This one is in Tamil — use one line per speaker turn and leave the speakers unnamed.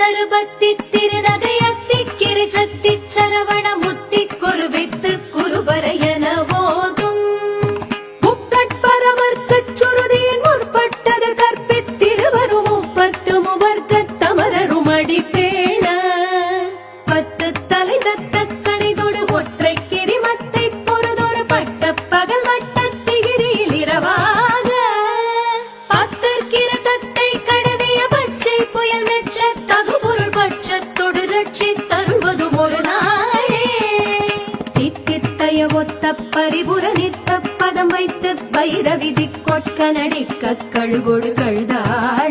தருபத்தி திருநகையத்தி கிரிச்சத்தி சரவண முத்தி குருவித்து குருபரையன போதும்
முக்கட்பரவர்க்கச் சுருதியின் முற்பட்டது கற்பித்திருவரும் முப்பத்து முவர்க்கத் தமரரும் அடிப்பேண பத்து தலை தத்த கணிதொடு ஒற்றை கிரிமத்தை பொறுதொரு பட்ட பகல் வட்டத்திகிரியில் இரவாக பத்தற்கிரதத்தை கடவிய பச்சை புயல் மெச்ச தகுபொருள் பட்சத்தொடு ரட்சி தருள்வதும் ஒரு நாளே தித்தித்தய ஒத்த பரிபுர நித்த பதம் வைத்து பைரவிதி கொட்க நடிக்க கழுகொடு கழுதாள்